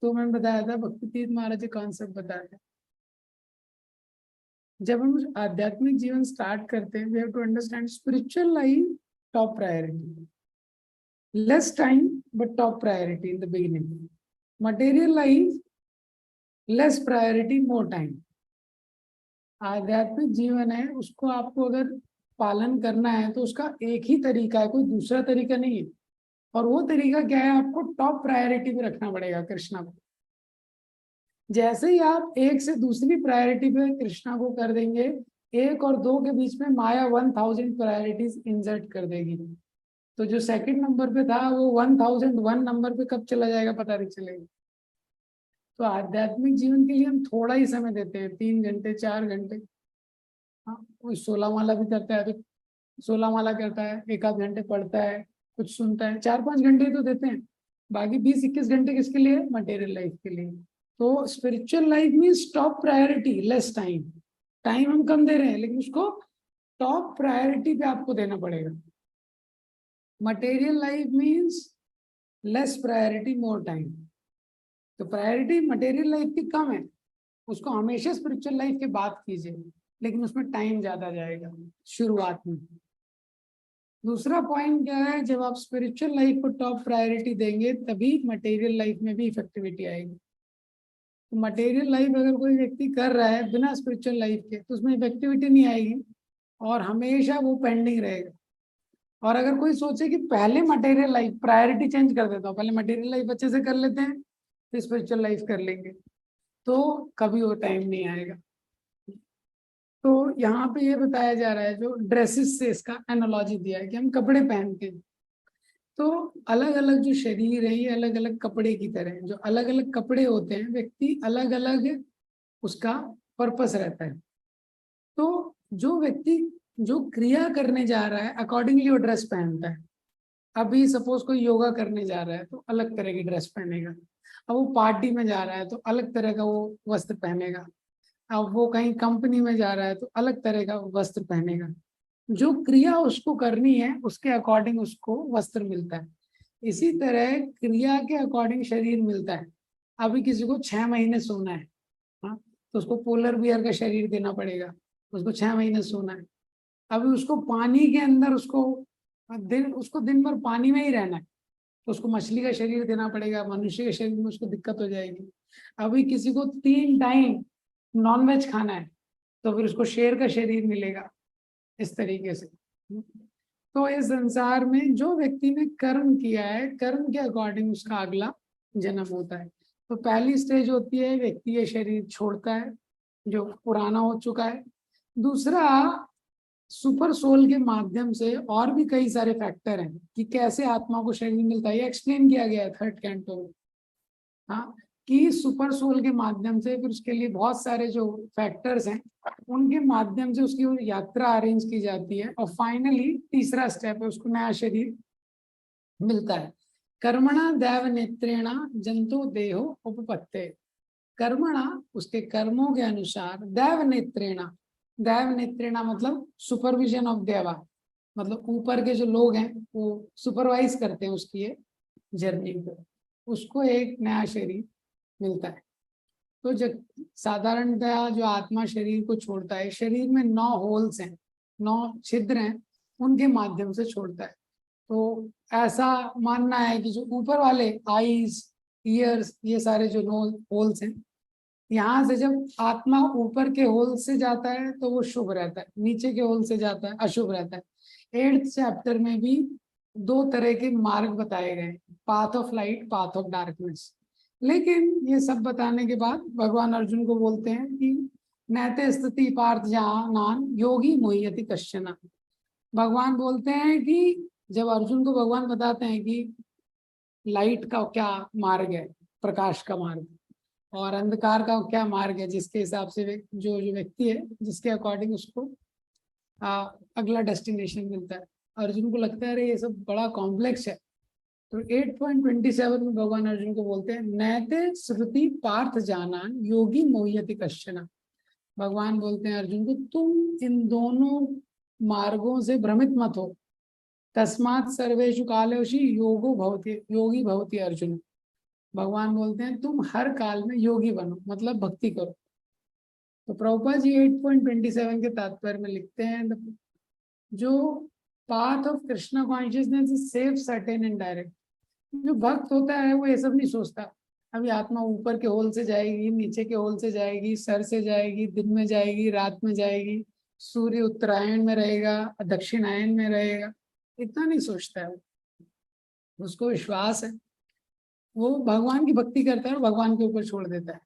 तो मैंने बताया था, भक्ति तीर्थ महाराज जी कॉन्सेप्ट बताया था, जब हम आध्यात्मिक जीवन स्टार्ट करते हैं, we have to understand spiritual life top priority, less time but top priority in the beginning. Material life, less priority, more time. आध्यात्मिक जीवन है, उसको आपको अगर पालन करना है तो उसका एक ही तरीका है, कोई दूसरा तरीका नहीं है। और वो तरीका क्या है, आपको टॉप प्रायोरिटी पे रखना पड़ेगा कृष्णा को। जैसे ही आप एक से दूसरी प्रायोरिटी पे कृष्णा को कर देंगे, 1 और 2 के बीच में माया 1000 प्रायोरिटीज इंसर्ट कर देगी। तो जो सेकंड नंबर पे था वो 1001 नंबर पे कब चला जाएगा पता नहीं चलेगा। तो आध्यात्मिक जीवन के लिए हम थोड़ा ही समय देते हैं, 3 घंटे 4 घंटे। हाँ, कोई 16 माला भी करता है तो 16 माला करता है, 1 आध घंटे पढ़ता है, कुछ सुनता है, 4-5 घंटे तो देते हैं। बाकी 20-21 घंटे किसके लिए? मटेरियल लाइफ के लिए। तो स्पिरिचुअल लाइफ में top priority, less time. Time हम कम दे रहे हैं लेकिन उसको टॉप प्रायोरिटी पे आपको देना पड़ेगा। Material life means less priority, more time. तो प्रायोरिटी मटेरियल लाइफ की कम है, उसको हमेशा स्पिरिचुअल लाइफ के बाद कीजिए, लेकिन उसमें टाइम ज्यादा जाएगा शुरुआत में। दूसरा पॉइंट क्या है, जब आप स्पिरिचुअल लाइफ को टॉप प्रायोरिटी देंगे तभी मटेरियल लाइफ में भी इफेक्टिविटी आएगी। तो मटेरियल लाइफ अगर कोई व्यक्ति कर रहा है बिना स्पिरिचुअल लाइफ के तो उसमें इफेक्टिविटी नहीं आएगी और हमेशा वो पेंडिंग रहेगा। और अगर कोई सोचे कि पहले मटेरियल लाइफ, प्रायोरिटी चेंज कर देता हूँ, पहले मटेरियल लाइफ अच्छे से कर लेते हैं फिर स्पिरिचुअल लाइफ कर लेंगे, तो कभी वो टाइम नहीं आएगा। तो यहाँ पे ये बताया जा रहा है, जो ड्रेसेस से इसका एनालॉजी दिया है कि हम कपड़े पहनते हैं, तो अलग अलग जो शरीर है ये अलग अलग कपड़े की तरह है। जो अलग अलग कपड़े होते हैं, व्यक्ति अलग अलग उसका पर्पस रहता है। तो जो व्यक्ति जो क्रिया करने जा रहा है अकॉर्डिंगली वो ड्रेस पहनता है। अभी सपोज कोई योगा करने जा रहा है तो अलग तरह की ड्रेस पहनेगा, अब वो पार्टी में जा रहा है तो अलग तरह का वो वस्त्र पहनेगा, अब वो कहीं कंपनी में जा रहा है तो अलग तरह का वस्त्र पहनेगा। जो क्रिया उसको करनी है उसके अकॉर्डिंग उसको वस्त्र मिलता है। इसी तरह क्रिया के अकॉर्डिंग शरीर मिलता है। अभी किसी को 6 महीने सोना है, हाँ, तो उसको पोलर बियर का शरीर देना पड़ेगा, उसको 6 महीने सोना है। अभी उसको पानी के अंदर उसको दिन भर पानी में ही रहना है, तो उसको मछली का शरीर देना पड़ेगा, मनुष्य के शरीर में उसको दिक्कत हो जाएगी। अभी किसी को 3 टाइम नॉनवेज खाना है तो फिर उसको शेर का शरीर मिलेगा, इस तरीके से। तो इस संसार में जो व्यक्ति ने कर्म किया है, कर्म के अकॉर्डिंग उसका अगला जन्म होता है। तो पहली स्टेज होती है व्यक्ति ये शरीर छोड़ता है जो पुराना हो चुका है। दूसरा, सुपर सोल के माध्यम से और भी कई सारे फैक्टर हैं कि कैसे आत्मा को शरीर मिलता है, ये एक्सप्लेन किया गया है 3rd कैंटो में। हाँ, कि सुपर सोल के माध्यम से फिर उसके लिए बहुत सारे जो फैक्टर्स हैं उनके माध्यम से उसकी वो यात्रा अरेंज की जाती है और फाइनली तीसरा स्टेप है, उसको नया शरीर मिलता है। कर्मणा दैव नेत्रेणा जंतु देहो उपपत्ते। कर्मणा, उसके कर्मों के अनुसार, दैव नेत्रेणा, दैव नेत्रेणा मतलब सुपरविजन ऑफ देवा, मतलब ऊपर के जो लोग हैं वो सुपरवाइज करते हैं उसकी ये जर्नी को, उसको एक नया शरीर मिलता है। तो जब साधारणतः जो आत्मा शरीर को छोड़ता है, शरीर में 9 होल्स हैं, 9 छिद्र हैं, उनके माध्यम से छोड़ता है। तो ऐसा मानना है कि जो ऊपर वाले आईज, ईयर्स, ये सारे जो 9 होल्स हैं, यहाँ से जब आत्मा ऊपर के होल से जाता है तो वो शुभ रहता है, नीचे के होल से जाता है अशुभ रहता है। 8th चैप्टर में भी 2 तरह के मार्ग बताए गए, path of light, path of darkness. लेकिन ये सब बताने के बाद भगवान अर्जुन को बोलते हैं कि नैते स्थिति पार्थ जानान योगी मोह्यति कश्चन। भगवान बोलते हैं कि जब अर्जुन को भगवान बताते हैं कि लाइट का क्या मार्ग है, प्रकाश का मार्ग, और अंधकार का क्या मार्ग है, जिसके हिसाब से जो व्यक्ति है जिसके अकॉर्डिंग उसको अगला डेस्टिनेशन मिलता है। अर्जुन को लगता है अरे ये सब बड़ा कॉम्प्लेक्स है। तो 8.27 में भगवान अर्जुन को बोलते हैं नैते श्रुति पार्थ जानान योगी मोह्यति कश्चन। भगवान बोलते हैं अर्जुन को तुम इन दोनों मार्गों से भ्रमित मत हो, तस्मात् सर्वेषु कालेषु योगो भवति, योगी भवति अर्जुन। भगवान बोलते हैं तुम हर काल में योगी बनो, मतलब भक्ति करो। तो प्रभुपाद जी 8.27 के तात्पर्य में लिखते हैं जो path of Krishna consciousness is safe, certain and direct. जो भक्त होता है वो ये सब नहीं सोचता, अभी आत्मा ऊपर के होल से जाएगी, नीचे के होल से जाएगी, सर से जाएगी, दिन में जाएगी, रात में जाएगी, सूर्य उत्तरायण में रहेगा, दक्षिणायन में रहेगा, इतना नहीं सोचता है वो। उसको विश्वास है, वो भगवान की भक्ति करता है और भगवान के ऊपर छोड़ देता है।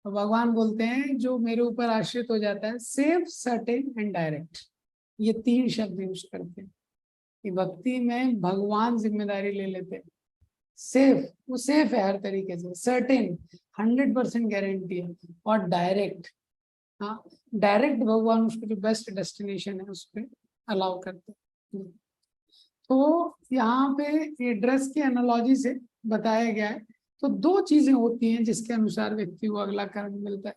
तो भगवान बोलते हैं जो मेरे ऊपर आश्रित हो जाता है, सेफ, सर्टेन एंड डायरेक्ट, ये 3 शब्द यूज करते हैं कि भक्ति में भगवान जिम्मेदारी ले लेते हैं। सेफ, वो सेफ है हर तरीके से, सर्टेन 100% गारंटी है, और डायरेक्ट, हाँ डायरेक्ट भगवान उसको जो बेस्ट डेस्टिनेशन है उस पर अलाउ करते हैं। तो यहाँ पे ये ड्रेस की एनालॉजी से बताया गया है। तो 2 चीजें होती हैं जिसके अनुसार व्यक्ति को अगला कर्म मिलता है।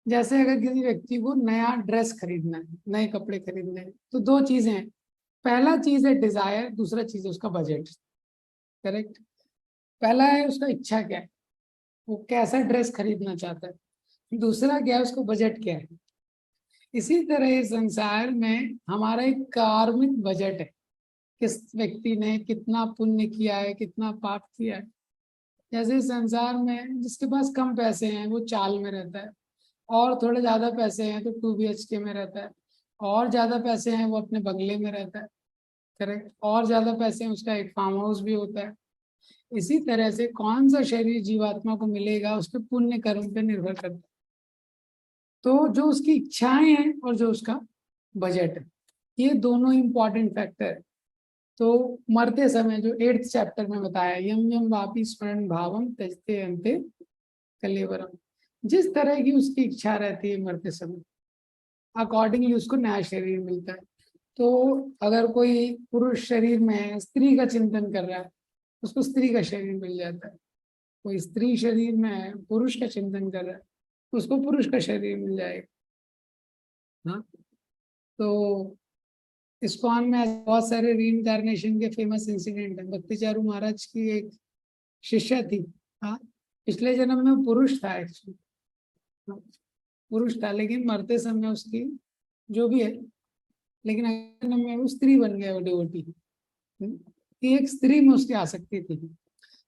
जैसे अगर किसी व्यक्ति को नया ड्रेस खरीदना है, नए कपड़े खरीदने हैं, तो 2 चीजें हैं। पहला चीज है डिजायर, दूसरा चीज है उसका बजट। करेक्ट। पहला है उसका इच्छा क्या है, वो कैसा ड्रेस खरीदना चाहता है। दूसरा क्या है, उसको बजट क्या है। इसी तरह संसार में हमारा एक कार्मिक बजट है, किस व्यक्ति ने कितना पुण्य किया है, कितना पाप किया है। जैसे संसार में जिसके पास कम पैसे हैं वो चाल में रहता है, और थोड़े ज्यादा पैसे हैं तो 2 BHK में रहता है, और ज्यादा पैसे हैं वो अपने बंगले में रहता है। करेक्ट। और ज्यादा पैसे हैं उसका एक फार्म हाउस भी होता है। इसी तरह से कौन सा शरीर जीवात्मा को मिलेगा उसके पुण्य कर्म पे निर्भर करता है। तो जो उसकी इच्छाएं हैं और जो उसका बजट है, ये दोनों इंपॉर्टेंट फैक्टर है। तो मरते समय जो 8th चैप्टर में बताया, यम यम वापी स्मरण भावम त्यजते अंते कलेवरम, जिस तरह की उसकी इच्छा रहती है मरते समय, अकॉर्डिंगली उसको नया शरीर मिलता है। तो अगर कोई पुरुष शरीर में स्त्री का चिंतन कर रहा है, उसको स्त्री का शरीर मिल जाता है। कोई स्त्री शरीर में पुरुष का चिंतन कर रहा है, उसको पुरुष का शरीर मिल जाएगा। हाँ, तो इस्कॉन में बहुत सारे रीइंकार्नेशन के फेमस इंसिडेंट है। भक्ति चारू महाराज की एक शिष्या थी, हाँ, पिछले जन्म में पुरुष था एक्चुअली, पुरुष था, लेकिन मरते समय उसकी जो भी है, लेकिन अगले जन्म में वो स्त्री बन गया, वो डिवोटी। एक स्त्री में उसकी आसक्ति थी,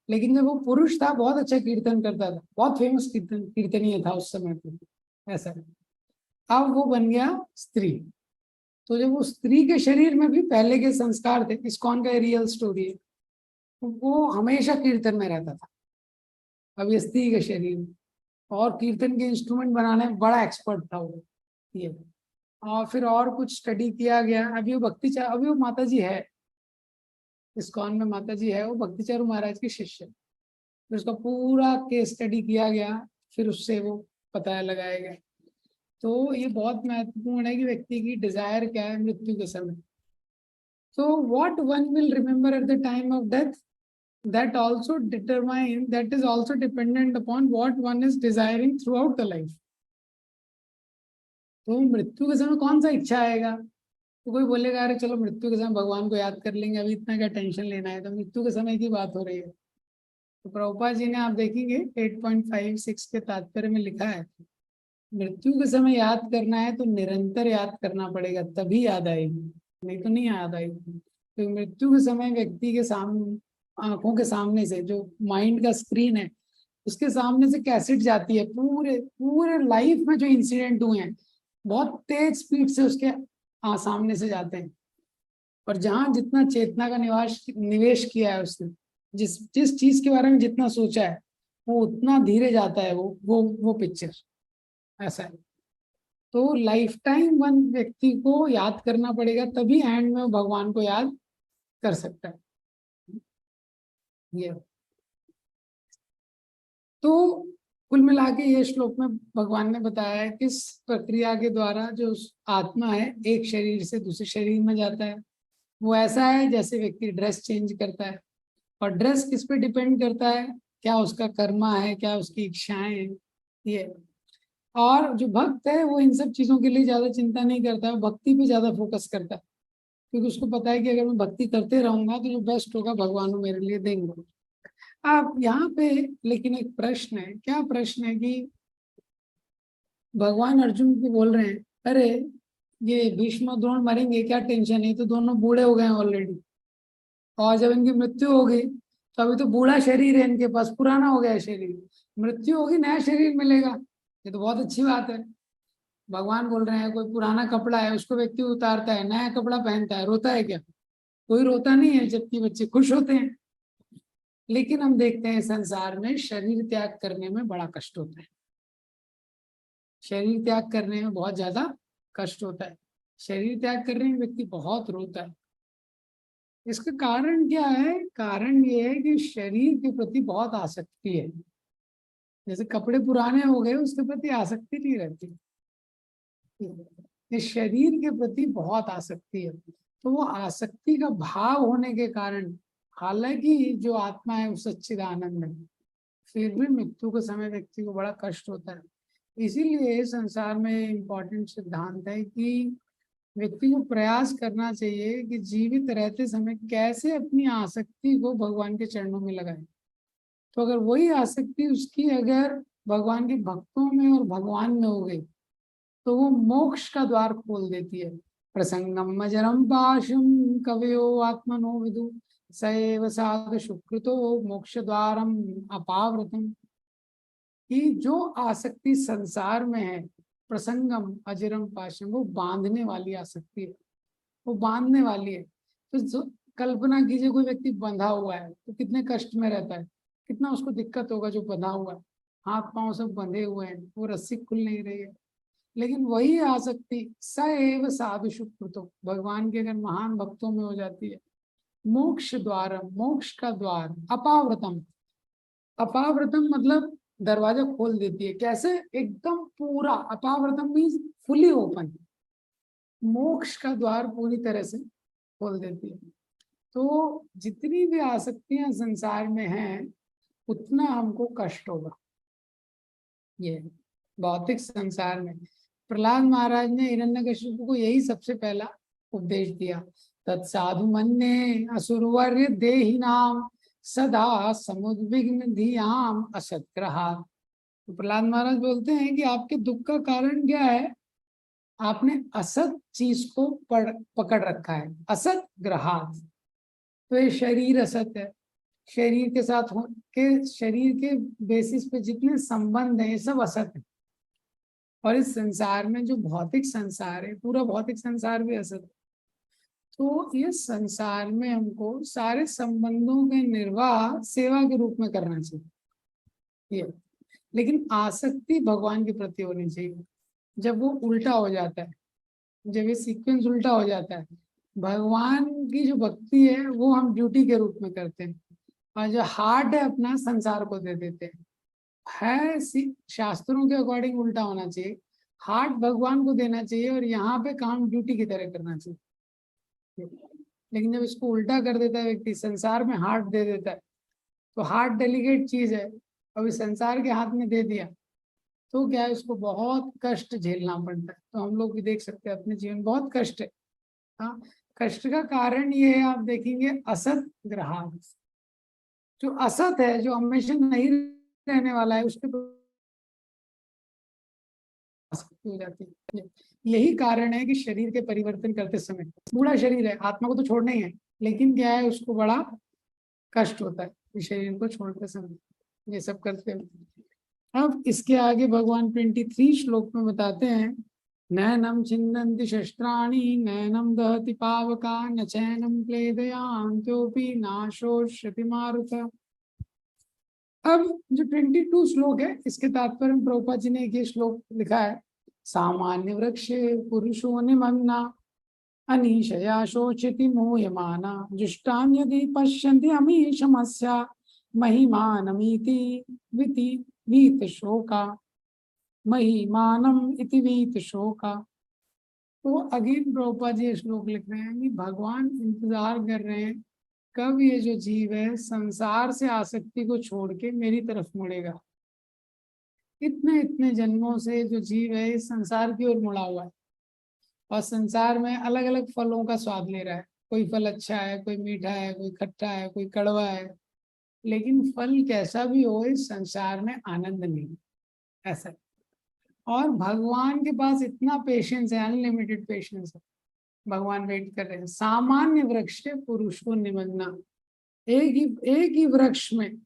लेकिन जब वो पुरुष था बहुत अच्छा कीर्तन करता था, बहुत फेमस कीर्तनीय था उस समय पे, ऐसा। अब वो बन गया स्त्री। तो जब वो स्त्री के शरीर में भी पहले के संस्कार थे, इस्कॉन का रियल स्टोरी है, वो हमेशा कीर्तन में रहता था। अब ये स्त्री के शरीर में, और कीर्तन के इंस्ट्रूमेंट बनाने में बड़ा एक्सपर्ट था वो, ये। और फिर और कुछ स्टडी किया गया। अभी वो अभी वो माता जी है इस्कॉन में, माता जी है, वो भक्ति चारू महाराज की शिष्य। फिर उसका पूरा केस स्टडी किया गया, फिर उससे वो पता लगाया गया। तो ये बहुत महत्वपूर्ण है कि व्यक्ति की डिजायर क्या है मृत्यु के समय। So what one will remember at the time of death, that is also dependent upon what one is desiring throughout the life. तो मृत्यु के समय कौन सा इच्छा आएगा, तो कोई बोलेगा अरे चलो मृत्यु के समय भगवान को याद कर लेंगे, अभी इतना क्या टेंशन लेना है। तो मृत्यु के समय की बात हो रही है। तो प्रभुपाद जी ने, आप देखेंगे 8.56 के तात्पर्य में लिखा है, मृत्यु के समय याद करना है तो निरंतर याद करना पड़ेगा, तभी याद आएगी, नहीं तो नहीं याद आएगी। तो मृत्यु के समय व्यक्ति के सामने, आंखों के सामने से, जो माइंड का स्क्रीन है उसके सामने से कैसेट जाती है, पूरे पूरे लाइफ में जो इंसिडेंट हुए हैं बहुत तेज स्पीड से उसके सामने से जाते हैं। और जहां जितना चेतना का निवेश किया है उसने, जिस जिस चीज के बारे में जितना सोचा है, वो उतना धीरे जाता है वो पिक्चर, ऐसा है। तो लाइफ टाइम वन व्यक्ति को याद करना पड़ेगा, तभी एंड में वो भगवान को याद कर सकता है। ये तो कुल मिला के ये श्लोक में भगवान ने बताया है किस प्रक्रिया के द्वारा जो आत्मा है एक शरीर से दूसरे शरीर में जाता है। वो ऐसा है जैसे व्यक्ति ड्रेस चेंज करता है, और ड्रेस किस पे डिपेंड करता है, क्या उसका कर्मा है, क्या उसकी इच्छाएं हैं, ये। और जो भक्त है वो इन सब चीजों के लिए ज्यादा चिंता नहीं करता है, भक्ति पे ज्यादा फोकस करता है, क्योंकि उसको पता है कि अगर मैं भक्ति करते रहूंगा तो जो बेस्ट होगा भगवान वो मेरे लिए देंगे। अब यहाँ पे लेकिन एक प्रश्न है, क्या प्रश्न है कि भगवान अर्जुन को बोल रहे हैं, अरे ये भीष्म द्रोण मरेंगे, क्या टेंशन है, तो दोनों बूढ़े हो गए हैं ऑलरेडी, और जब इनकी मृत्यु हो गई तो अभी तो बूढ़ा शरीर है इनके पास, पुराना हो गया शरीर, मृत्यु होगी नया शरीर मिलेगा, ये तो बहुत अच्छी बात है। भगवान बोल रहे हैं कोई पुराना कपड़ा है उसको व्यक्ति उतारता है, नया कपड़ा पहनता है, रोता है क्या? कोई रोता नहीं है, जबकि बच्चे खुश होते हैं। लेकिन हम देखते हैं संसार में शरीर त्याग करने में बड़ा कष्ट होता है, शरीर त्याग करने में बहुत ज्यादा कष्ट होता है, शरीर त्याग करने में व्यक्ति बहुत रोता है। इसका कारण क्या है? कारण ये है कि शरीर के प्रति बहुत आसक्ति है। जैसे कपड़े पुराने हो गए उसके प्रति आसक्ति नहीं रहती, ये शरीर के प्रति बहुत आसक्ति है। तो वो आसक्ति का भाव होने के कारण, हालांकि जो आत्मा है वो सच्चिदानंद है, फिर भी मृत्यु के समय व्यक्ति को बड़ा कष्ट होता है। इसीलिए संसार में इम्पोर्टेंट सिद्धांत है कि व्यक्ति को प्रयास करना चाहिए कि जीवित रहते समय कैसे अपनी आसक्ति को भगवान के चरणों में लगाए। तो अगर वही आसक्ति उसकी अगर भगवान के भक्तों में और भगवान में हो गई तो वो मोक्ष का द्वार खोल देती है। प्रसंगम मजरम पाशम कवयो आत्मनो विदु सैव साधु सुकृतो मोक्ष द्वारम अपावृतम। कि जो आसक्ति संसार में है, प्रसंगम अजरम पाशम, वो बांधने वाली आसक्ति है, वो बांधने वाली है। तो कल्पना कीजिए कोई व्यक्ति बंधा हुआ है तो कितने कष्ट में रहता है, कितना उसको दिक्कत होगा। जो बंधा हुआ है, हाथ पांव सब बंधे हुए हैं, वो रस्सी खुल नहीं रही है। लेकिन वही आसक्ति सएव साधु सुकृतो, भगवान के अगर महान भक्तों में हो जाती है, मोक्ष द्वार, मोक्ष का द्वार, अपावृतम, अपावृतम मतलब दरवाजा खोल देती है। कैसे? एकदम पूरा, अपावृतम मीन्स फुली ओपन, मोक्ष का द्वार पूरी तरह से खोल देती है। तो जितनी भी आसक्तियां संसार में हैं उतना हमको कष्ट होगा। ये भौतिक संसार में प्रहलाद महाराज ने हिरण्यकशिपु को यही सबसे पहला उपदेश दिया, तत्साधु मन्ये असुरवर्य देहि नाम सदा समुद्विग्न धियाम असत्ग्रहा। तो प्रहलाद महाराज बोलते हैं कि आपके दुख का कारण क्या है? आपने असत चीज को पकड़ रखा है, असत ग्रहात। तो ये शरीर असत है, शरीर के साथ शरीर के बेसिस पे जितने संबंध है ये सब असत है। और इस संसार में जो भौतिक संसार है, पूरा भौतिक संसार भी असत है। तो ये संसार में हमको सारे संबंधों के निर्वाह सेवा के रूप में करना चाहिए ये। लेकिन आसक्ति भगवान के प्रति होनी चाहिए। जब वो उल्टा हो जाता है, जब ये सीक्वेंस उल्टा हो जाता है, भगवान की जो भक्ति है वो हम ड्यूटी के रूप में करते हैं, और जो हार्ट है अपना संसार को दे देते हैं। है शास्त्रों के अकॉर्डिंग उल्टा होना चाहिए, हार्ट भगवान को देना चाहिए और यहाँ पे काम ड्यूटी की तरह करना चाहिए। लेकिन जब इसको उल्टा कर देता है व्यक्ति, संसार में हार्ट दे देता है, तो हार्ट डेलिकेट चीज है, अभी संसार के हाथ में दे दिया तो क्या है, उसको बहुत कष्ट झेलना पड़ता है। तो हम लोग भी देख सकते हैं अपने जीवन बहुत कष्ट है। हाँ, कष्ट का कारण ये है, आप देखेंगे असत ग्रहांक, जो असत है, जो हमेशा नहीं रहने वाला है, उसके हो जाती है। यही कारण है कि शरीर के परिवर्तन करते समय, बूढ़ा शरीर है, आत्मा को तो छोड़ना ही है, लेकिन क्या है, उसको बड़ा कष्ट होता है शरीर को छोड़ते समय ये सब करते हैं। अब इसके आगे भगवान 23 श्लोक में बताते हैं, नैनम छिन्दन्ति शस्त्राणि नैनम दहति पावका न चैनम क्लेदयान्त्योऽपि नाशोष्यति मारुत। अब जो 22 श्लोक है, इसके तात्पर्य में प्रभुपाद जी ने एक श्लोक लिखा है, सामान्य वृक्षे पुरुषो निमग्ना अनीशया शोचति मोह्यमाना जुष्टान यदि पश्यन्ति अमीशमस्या महिमानमीति विति वीत शोका, महिमानम इति वीत शोका। तो अगेन प्रभुपाद जी श्लोक लिख रहे हैं कि भगवान इंतजार कर रहे हैं कब ये जो जीव है संसार से आसक्ति को छोड़ के मेरी तरफ मुड़ेगा। इतने इतने जन्मों से जो जीव है इस संसार की ओर मुड़ा हुआ है और संसार में अलग अलग फलों का स्वाद ले रहा है। कोई फल अच्छा है, कोई मीठा है, कोई खट्टा है, कोई कड़वा है, लेकिन फल कैसा भी हो इस संसार में आनंद नहीं, ऐसा। और भगवान के पास इतना पेशेंस है, अनलिमिटेड पेशेंस है। भगवान वेट कर रहे हैं, सामान्य वृक्ष पुरुष को निमग्ना, एक ही वृक्ष में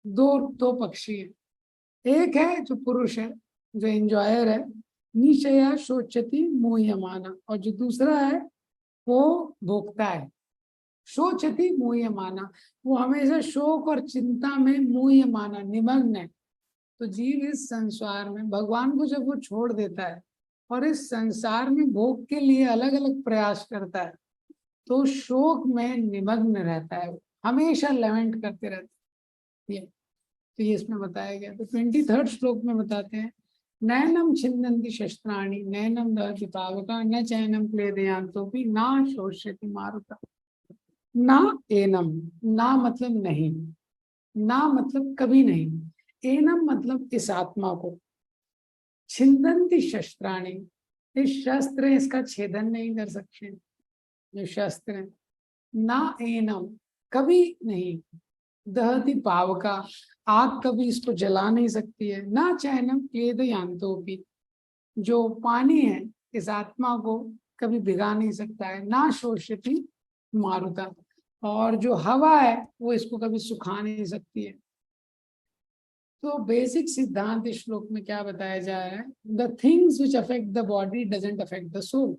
दो दो पक्षी हैं। एक है जो पुरुष है, जो एंजॉयर है, निशया शोचति मुह्यमाना, और जो दूसरा है वो भोगता है, शोचति मुह्यमाना, वो हमेशा शोक और चिंता में मुह्यमाना निमग्न है। तो जीव इस संसार में भगवान को जब वो छोड़ देता है और इस संसार में भोग के लिए अलग अलग प्रयास करता है, तो शोक में निमग्न रहता है, हमेशा लमेंट करते रहते हैं। तो ये इसमें बताया गया। तो 23rd श्लोक में बताते हैं, नैनम छिन्दन्ति शस्त्राणि नैनम दहति पावका न चैनम क्लेदयांतोपि ना शोष्यति मारुता। ना एनम, ना मतलब नहीं, ना मतलब कभी नहीं, एनम मतलब इस आत्मा को, छिन्दन्ति शस्त्राणि, इस शस्त्र इसका छेदन नहीं कर सकते जो शस्त्र है। ना एनम, कभी नहीं, दहति पावका, आग कभी इसको जला नहीं सकती है, ना चैनम क्लेदयांतोपि, जो पानी है इस आत्मा को कभी भिगा नहीं सकता है, ना शोष्यति मारुता, और जो हवा है वो इसको कभी सुखा नहीं सकती है। तो बेसिक सिद्धांत इस श्लोक में क्या बताया जा रहा है, the things which affect the body doesn't affect the soul.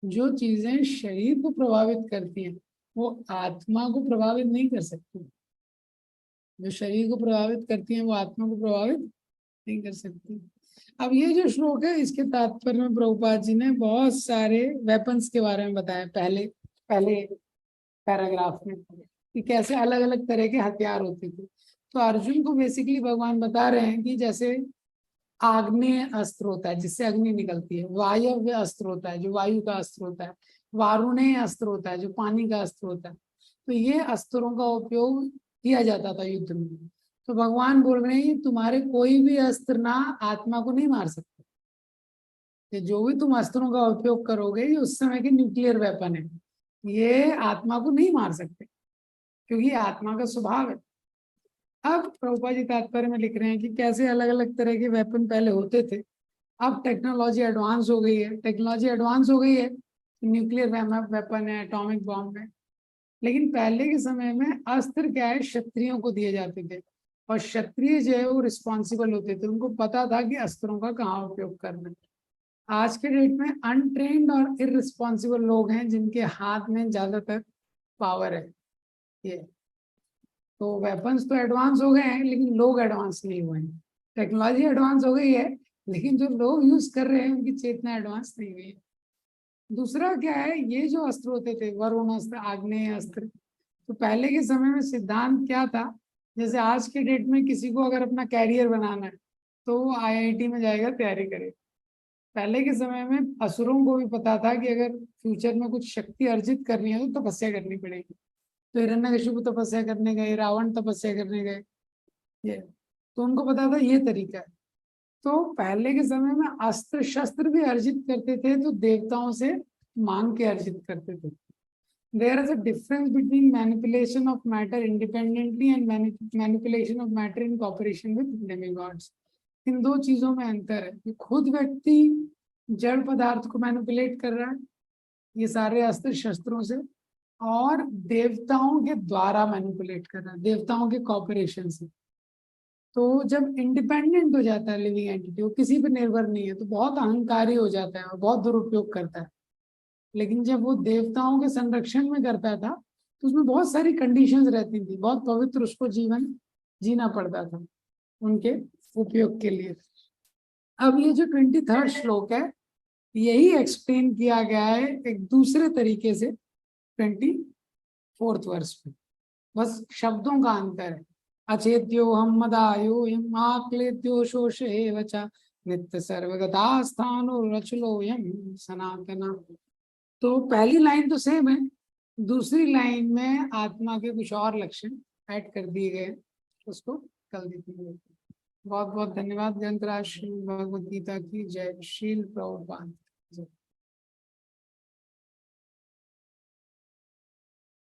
जो चीजें शरीर को प्रभावित करती हैं वो आत्मा को प्रभावित नहीं कर सकती, जो शरीर को प्रभावित करती हैं वो आत्मा को प्रभावित नहीं कर सकती। अब ये जो श्लोक है इसके तात्पर्य में प्रभुपाद जी ने बहुत सारे वेपन्स के बारे में बताया पहले पहले पैराग्राफ में, कि कैसे अलग अलग तरह के हथियार होते थे। तो अर्जुन को बेसिकली भगवान बता रहे हैं कि जैसे आग्नेय अस्त्र होता है जिससे अग्नि निकलती है, वायव्य अस्त्र होता है जो वायु का अस्त्र होता है, वारुणेय अस्त्र होता है जो पानी का अस्त्र होता है। तो ये अस्त्रों का उपयोग किया जाता था युद्ध में। तो भगवान बोल रहे हैं तुम्हारे कोई भी अस्त्र ना आत्मा को नहीं मार सकते, कि जो भी तुम अस्त्रों का उपयोग करोगे ये उस समय के न्यूक्लियर वेपन है, ये आत्मा को नहीं मार सकते क्योंकि आत्मा का स्वभाव है। अब प्रभुपाद जी तात्पर्य में लिख रहे हैं कि कैसे अलग अलग तरह के वेपन पहले होते थे, अब टेक्नोलॉजी एडवांस हो गई है, टेक्नोलॉजी एडवांस हो गई है, न्यूक्लियर वेपन है, एटॉमिक बॉम्ब है। लेकिन पहले के समय में अस्त्र क्या है, क्षत्रियों को दिए जाते थे, और क्षत्रिय जो है वो रिस्पॉन्सिबल होते थे, उनको पता था कि अस्त्रों का कहाँ उपयोग करना है। आज के डेट में अनट्रेन्ड और इररिस्पॉन्सिबल लोग हैं जिनके हाथ में ज्यादातर पावर है। ये तो वेपन्स तो एडवांस हो गए हैं लेकिन लोग एडवांस नहीं हुए हैं। टेक्नोलॉजी एडवांस हो गई है लेकिन जो लोग यूज कर रहे हैं उनकी चेतना एडवांस नहीं हुई है। दूसरा क्या है, ये जो अस्त्र होते थे वरुण अस्त्र, आग्नेय अस्त्र, तो पहले के समय में सिद्धांत क्या था, जैसे आज के डेट में किसी को अगर अपना कैरियर बनाना है तो वो IIT में जाएगा, तैयारी करेगा। पहले के समय में असुरों को भी पता था कि अगर फ्यूचर में कुछ शक्ति अर्जित करनी है तो तपस्या करनी पड़ेगी। तो हिरण्यकशिपु तपस्या करने गए, रावण तपस्या करने गए, ये तो उनको पता था ये तरीका है। तो पहले के समय में अस्त्र शस्त्र भी अर्जित करते थे तो देवताओं से मांग के अर्जित करते थे। There is a difference between manipulation of matter independently and manipulation of matter in cooperation with demigods. इन दो चीजों में अंतर है कि खुद व्यक्ति जड़ पदार्थ को मैनिपुलेट कर रहा है ये सारे अस्त्र शस्त्रों से, और देवताओं के द्वारा मैनिपुलेट कर रहा है, देवताओं के कॉपरेशन से। तो जब इंडिपेंडेंट हो जाता है लिविंग एंटिटी, वो किसी पर निर्भर नहीं है, तो बहुत अहंकारी हो जाता है और बहुत दुरुपयोग करता है। लेकिन जब वो देवताओं के संरक्षण में करता था तो उसमें बहुत सारी कंडीशंस रहती थी, बहुत पवित्र उसको जीवन जीना पड़ता था उनके उपयोग के लिए। अब ये जो 23rd श्लोक है यही एक्सप्लेन किया गया है एक दूसरे तरीके से 24th वर्ष में, बस शब्दों का अंतर है। अचेत्यो हम मदायो यम आक्लेत्यो शोषे वचा नित्य सर्वगता स्थानो रचलो यम सनातना। तो पहली लाइन तो सेम है, दूसरी लाइन में आत्मा के कुछ और लक्षण ऐड कर दिए गए, उसको कल देखेंगे। बहुत बहुत धन्यवाद। ग्रंथराज श्री भगवद गीता की जय। शील प्रभुपाद।